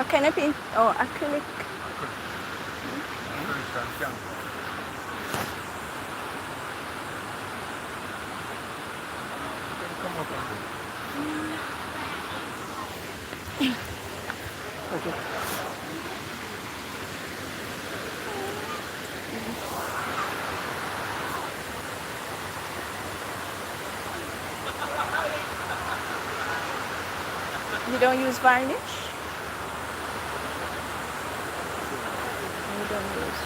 What kind of paint? Oh, acrylic. Okay. You don't use varnish? You don't use.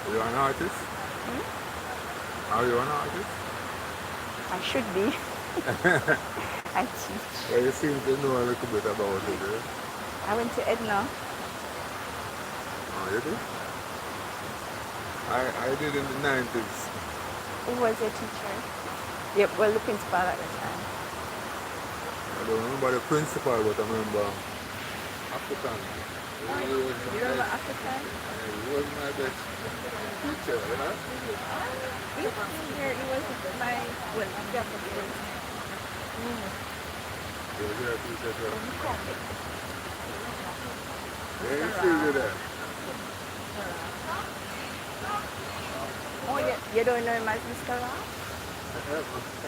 Are you an artist? Are you an artist? I should be. I teach. Yeah, you seem to know a little bit about it, eh? I went to Edna. Oh, you did? I did in the 90s. Who was your teacher? Yep, well, the principal at the time. I don't remember the principal, but I remember African. He was You my remember best, African? he was my best teacher, you know? He was my, well, yeah, He was your teacher, too. Yeah, you still do that. Oh, yeah. You don't know him as Mr. Ross?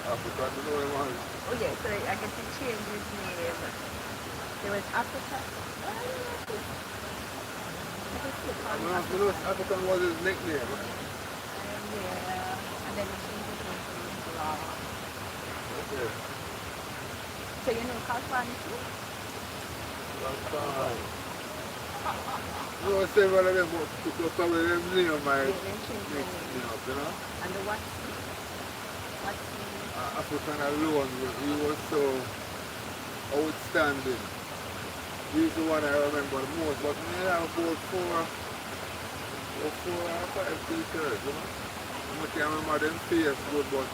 African, you know him as. Oh, yeah, so I get to change his name. There was Africa. You know, African was his nickname. Yeah, and then he changed his name to Mr. Ross. Okay. So you know Kalfan too? You know, several of them probably them name my They changed the mix name. me up, you know? And the what's African alone, he was so outstanding. He's the one I remember the most, but me I have about four or five teachers, you know? I can't remember them face good, but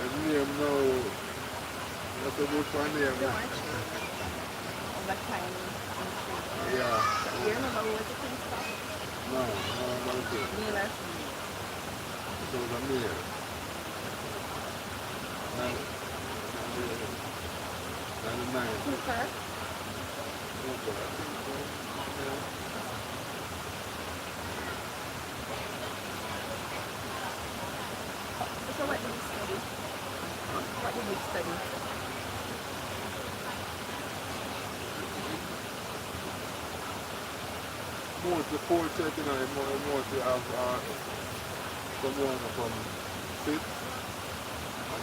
them name now, not so good for name. the one over time. Yeah. So you remember who was the principal? No, okay. Miller. It was a male. And the nine. Cooper. So what did you study? What did you study? Mostly portrait, you know, mostly have someone from sit and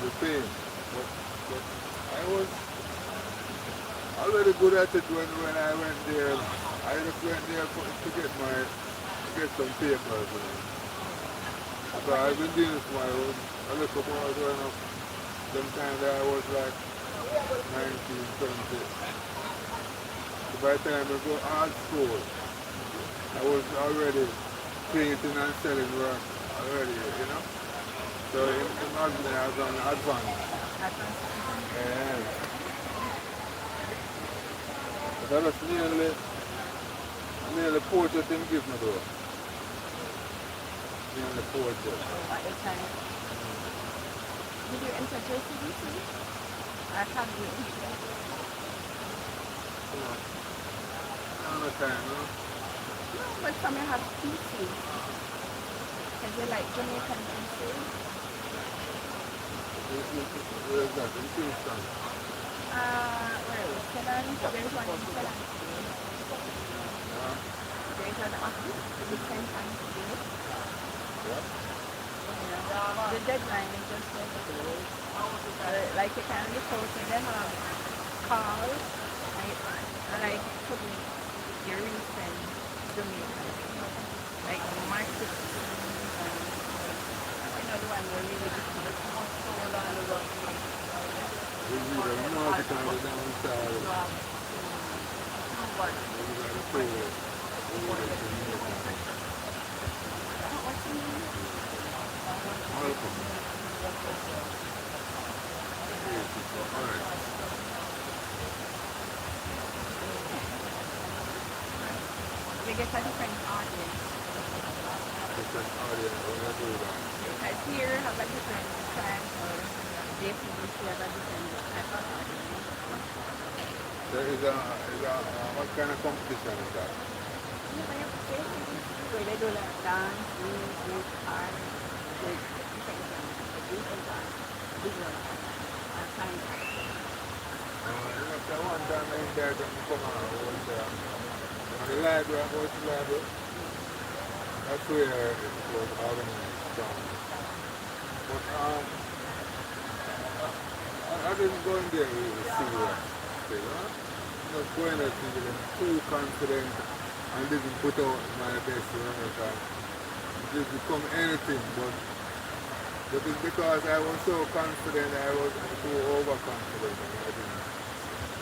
we paint. But I was already good at it when I went there. I just went there to get some papers, you know. So I've been doing this my own. I look up when I was growing up. Sometimes I was like 19, 20. So by the time I go art school, I was already painting and selling work already, you know. So in Magna I was on advance. Yeah. But that was nearly portrait him give me though. Nearly portrait. At the time. Did you enter JCDC? I have you. No time, no? No, but some you have PC. Because you like Jamaican PC. Where is that? In Kingston? Where is Kenan? There's one in Kenan. Yeah. There's an office in St. Anne's Gate. Yeah. The deadline is just like you can look out and then calls and like putting your recent Jamaican. Like market. You know the one where you really We need a market on the downside. We got to pay it. We need a Jamaican. what's the name? Malcolm. Yes, it's all right. you get a different audience. Different audience when you do that. Because here have a different type or definitely have a different type of audience. There is what kind of competition is that? You know, you where they do like dance, music, art, with different different art, visual art, or fine art. You know, so one time I in there, when come on, I was the library, I go to the library. That's where it was organized from. But I didn't go in there really serious. You know? Not going there thinking too confident and didn't put out my best, you know, because it just become anything. But it's because I was so confident, I was too overconfident, and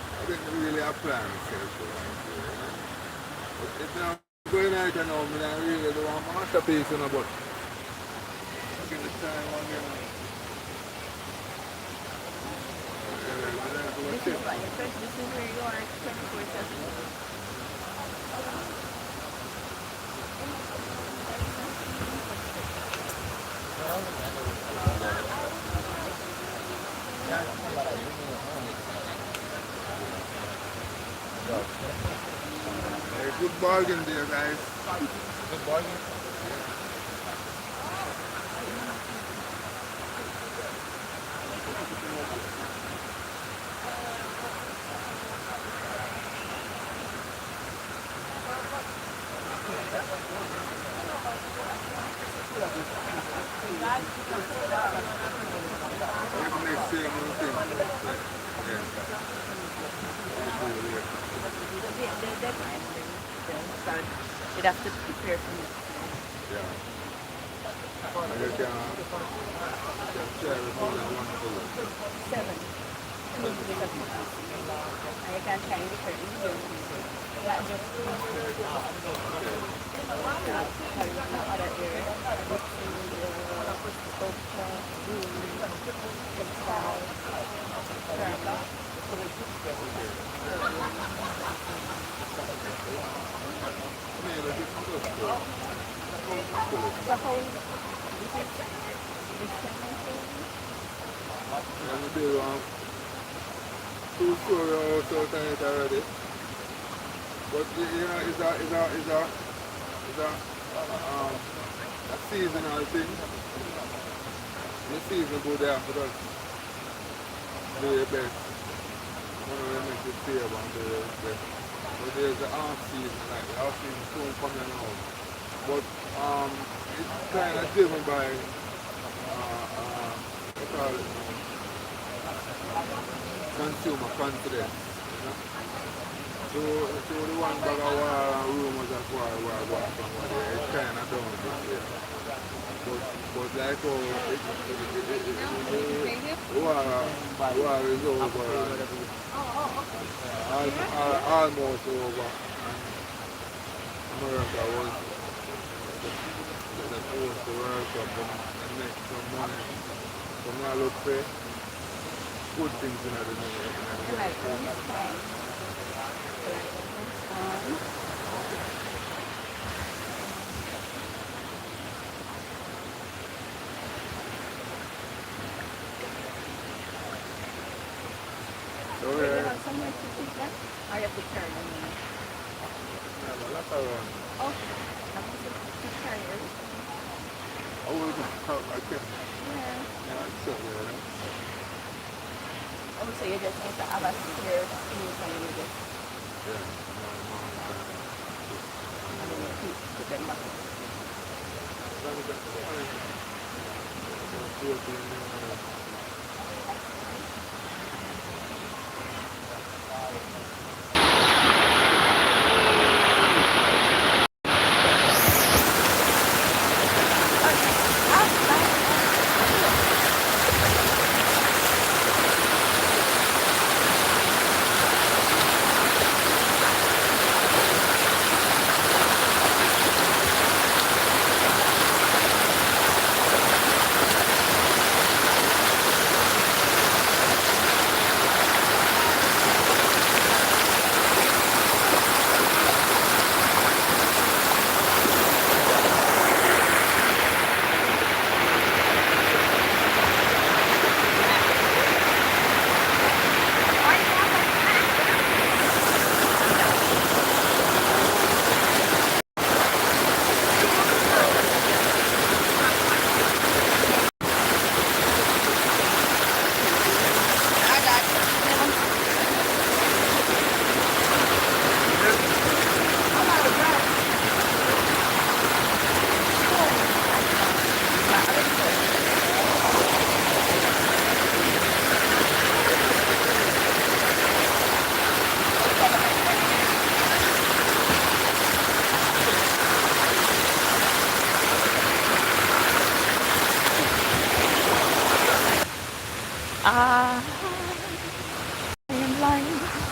I didn't really apply myself to that, you know. But if I'm going out and now, I really do a masterpiece, you know, but give the time on you know. This is what your first, this is where you are 24/7. Hey, good bargain there, guys. Good bargain. Maybe next year, we'll think. Yeah. The deadline for them, so you'd have to prepare for it. Yeah. And you can share with more than one color. 7. And you can find different videos. Not just other areas. Sculpture, textile, the whole And we do 2-story house out on it already. But you know, a seasonal thing. The season go there for us. Do your best. One of them make you favor and do your best. But there's the off season, like the off season soon coming out. But it's kind of driven by what you call it now? Consumer confidence. You know? So the one bag of war and rumors of war from what there, it's kind of down this year. But like how war is over, almost over, and America was supposed to work up and make some money. So now look for good things in the like this time. So Do you have somewhere to put them? Or you have to carry them? yeah, but that's around. Oh, have to carry everything. I will I can. Yeah. Yeah, it's so yeah. Oh, so you just need to have a spare space and you just Yeah. and then you put them back. I am blind.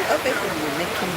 Everything you're making.